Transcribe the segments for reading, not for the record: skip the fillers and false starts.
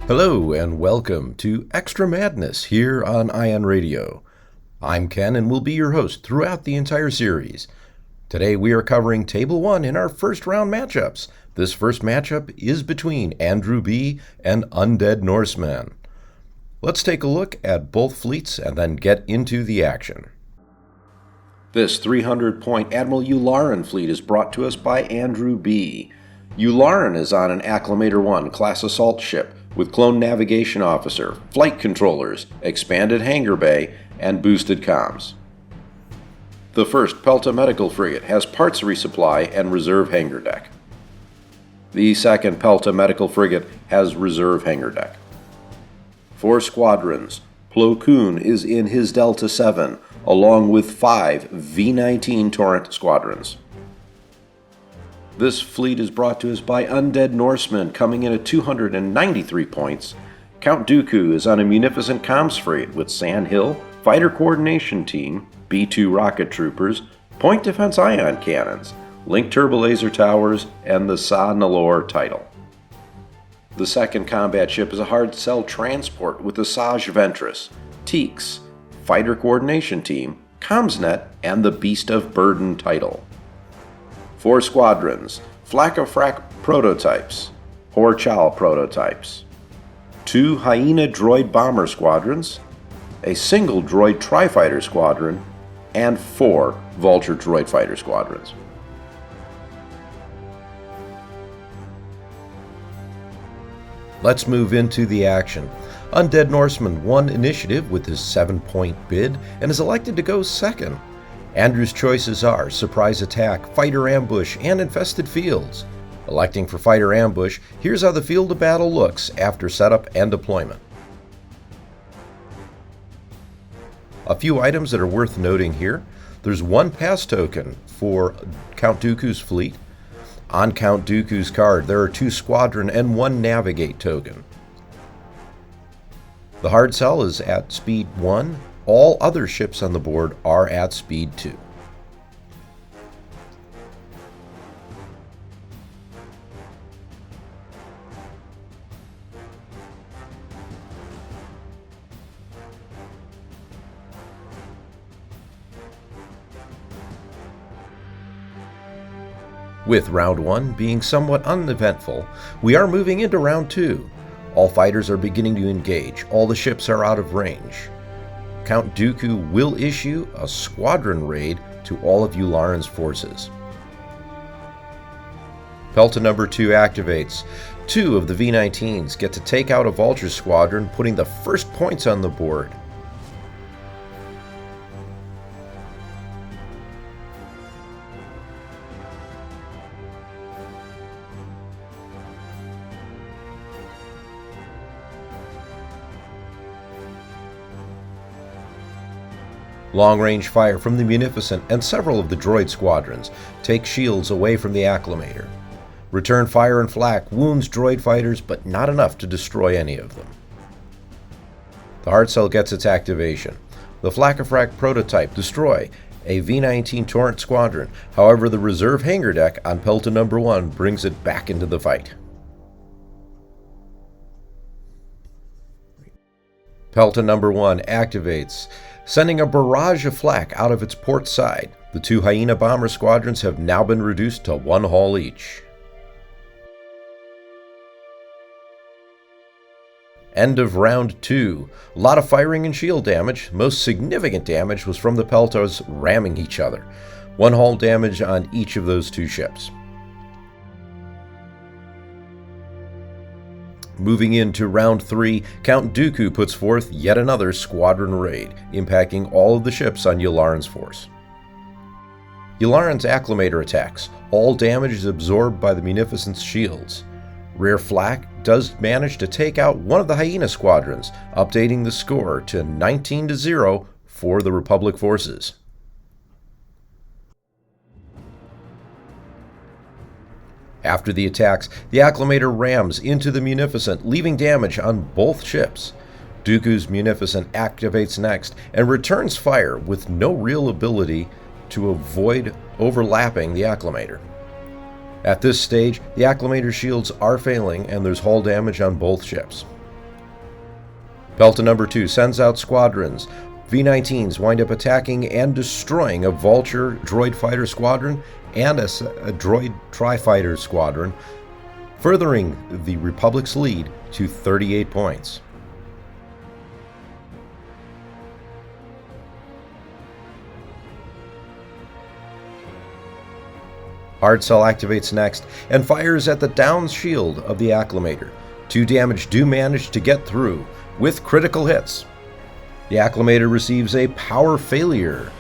Hello and welcome to Extra Madness here on Ion Radio. I'm Ken and will be your host throughout the entire series. Today we are covering Table 1 in our first round matchups. This first matchup is between Andrew B. and Undead Norseman. Let's take a look at both fleets and then get into the action. This 300-point Admiral Yularen fleet is brought to us by Andrew B. Yularen is on an Acclamator 1 class assault ship with clone navigation officer, flight controllers, expanded hangar bay, and boosted comms. The first Pelta medical frigate has parts resupply and reserve hangar deck. The second Pelta medical frigate has reserve hangar deck. 4 squadrons. Plo Koon is in his Delta 7, along with 5 V-19 Torrent squadrons. This fleet is brought to us by Undead Norseman, coming in at 293 points. Count Dooku is on a munificent comms frigate with Sand Hill, Fighter Coordination Team, B-2 rocket troopers, point defense ion cannons, link turbo laser towers, and the Sa Nalor title. The second combat ship is a hard cell transport with the Saj Ventress, Teaks, Fighter Coordination Team, Commsnet, and the Beast of Burden title. 4 squadrons, Flak-o-Frak prototypes, Hor-Chal prototypes, 2 Hyena droid bomber squadrons, a single droid tri-fighter squadron, and 4 Vulture droid fighter squadrons. Let's move into the action. Undead Norseman won initiative with his 7-point bid and is elected to go second. Andrew's choices are Surprise Attack, Fighter Ambush, and Infested Fields. Electing for Fighter Ambush, here's how the field of battle looks after setup and deployment. A few items that are worth noting here. There's 1 pass token for Count Dooku's fleet. On Count Dooku's card, there are 2 squadron and 1 navigate token. The hard cell is at speed 1. All other ships on the board are at speed 2. With round 1 being somewhat uneventful, we are moving into round 2. All fighters are beginning to engage. All the ships are out of range. Count Dooku will issue a squadron raid to all of Yularen's forces. Pelta number 2 activates. 2 of the V-19s get to take out a Vulture squadron, putting the first points on the board. Long-range fire from the Munificent and several of the droid squadrons take shields away from the Acclamator. Return fire and flak wounds droid fighters, but not enough to destroy any of them. The hard cell gets its activation. The Flak-o-Frak prototype destroy a V-19 Torrent squadron. However, the reserve hangar deck on Pelta number 1 brings it back into the fight. Pelta number 1 activates, sending a barrage of flak out of its port side. The 2 Hyena bomber squadrons have now been reduced to 1 hull each. End of round 2. A lot of firing and shield damage. Most significant damage was from the Peltas ramming each other. 1 hull damage on each of those 2 ships. Moving into round 3, Count Dooku puts forth yet another squadron raid, impacting all of the ships on Yularen's force. Yularen's Acclamator attacks. All damage is absorbed by the Munificent's shields. Rear flak does manage to take out one of the Hyena squadrons, updating the score to 19-0 for the Republic forces. After the attacks, the Acclamator rams into the Munificent, leaving damage on both ships. Dooku's Munificent activates next and returns fire with no real ability to avoid overlapping the Acclamator. At this stage, the Acclamator shields are failing and there's hull damage on both ships. Pelta number 2 sends out squadrons. V-19s wind up attacking and destroying a Vulture droid fighter squadron and a droid tri-fighter squadron, furthering the Republic's lead to 38 points. Hard Cell activates next and fires at the down shield of the Acclimator. 2 damage do manage to get through with critical hits. The Acclimator receives a power failure.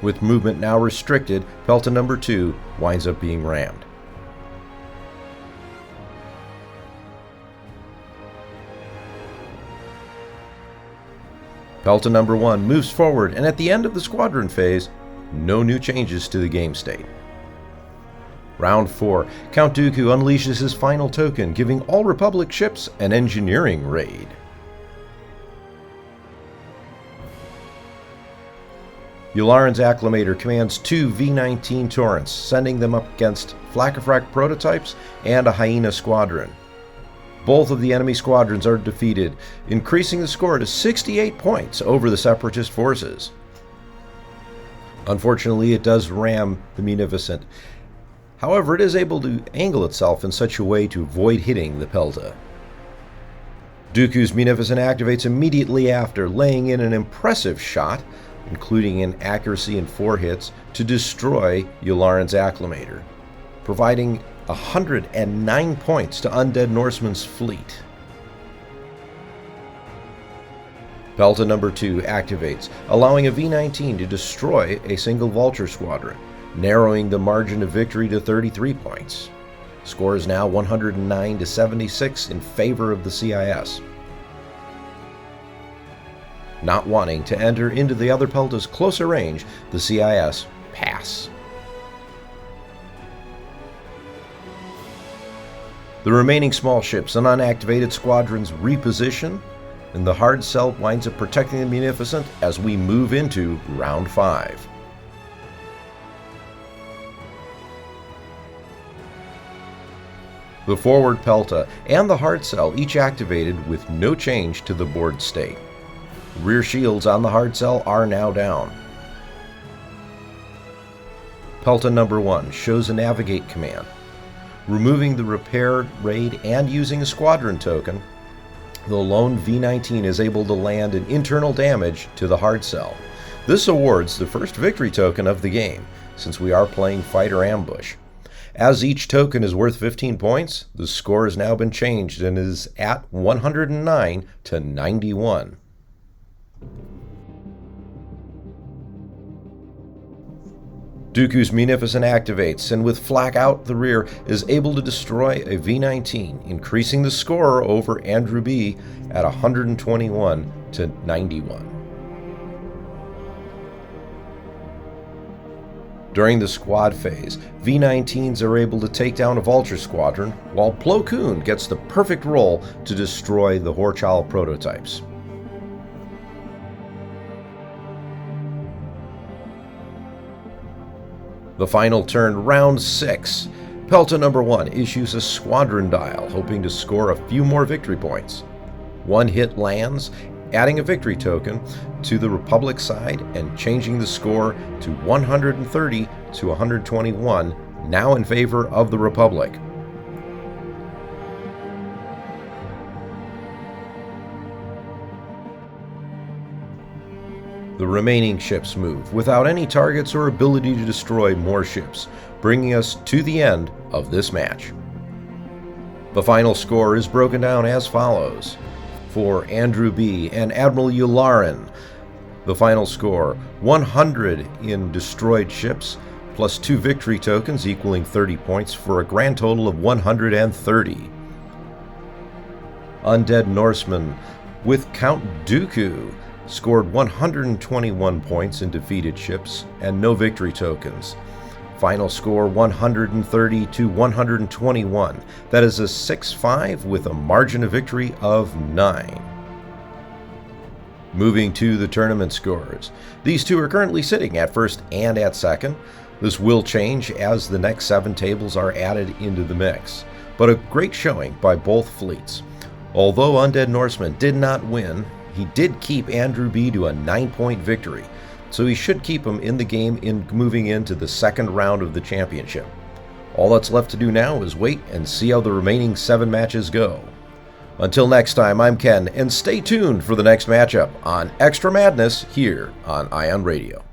With movement now restricted, Pelta number 2 winds up being rammed. Pelta number 1 moves forward, and at the end of the squadron phase, no new changes to the game state. Round 4, Count Dooku unleashes his final token, giving all Republic ships an engineering raid. Yularen's Acclimator commands 2 V-19 Torrents, sending them up against Flakafrak prototypes and a Hyena squadron. Both of the enemy squadrons are defeated, increasing the score to 68 points over the Separatist forces. Unfortunately, it does ram the Munificent. However, it is able to angle itself in such a way to avoid hitting the Pelta. Dooku's Munificent activates immediately after, laying in an impressive shot, including an accuracy in 4 hits, to destroy Yularen's Acclimator, providing 109 points to Undead Norseman's fleet. Pelta number 2 activates, allowing a V-19 to destroy a single Vulture squadron, narrowing the margin of victory to 33 points. Score is now 109 to 76 in favor of the CIS. Not wanting to enter into the other Pelta's closer range, the CIS pass. The remaining small ships and unactivated squadrons reposition, and the Hard Cell winds up protecting the Munificent as we move into Round 5. The forward Pelta and the Hard Cell each activated with no change to the board state. Rear shields on the Hard Cell are now down. Pelta number 1 shows a navigate command. Removing the repair raid and using a squadron token, the lone V-19 is able to land an internal damage to the Hard Cell. This awards the first victory token of the game, since we are playing Fighter Ambush. As each token is worth 15 points, the score has now been changed and is at 109 to 91. Dooku's Munificent activates, and with flak out the rear, is able to destroy a V-19, increasing the score over Andrew B at 121 to 91. During the squad phase, V-19s are able to take down a Vulture squadron, while Plo Koon gets the perfect roll to destroy the Horchal prototypes. The final turn, round 6. Pelta number 1 issues a squadron dial, hoping to score a few more victory points. 1 hit lands, adding a victory token to the Republic side and changing the score to 130 to 121, now in favor of the Republic. The remaining ships move without any targets or ability to destroy more ships, bringing us to the end of this match. The final score is broken down as follows. For Andrew B. and Admiral Yularen, the final score, 100 in destroyed ships, plus 2 victory tokens equaling 30 points for a grand total of 130. Undead Norseman, with Count Dooku, scored 121 points in defeated ships and no victory tokens. Final score 130 to 121. That is a 6-5 with a margin of victory of 9. Moving to the tournament scores. These two are currently sitting at first and at second. This will change as the next 7 tables are added into the mix. but a great showing by both fleets. Although Undead Norseman did not win, he did keep Andrew B to a 9-point victory, so he should keep him in the game in moving into the second round of the championship. All that's left to do now is wait and see how the remaining 7 matches go. Until next time, I'm Ken, and stay tuned for the next matchup on Extra Madness here on Ion Radio.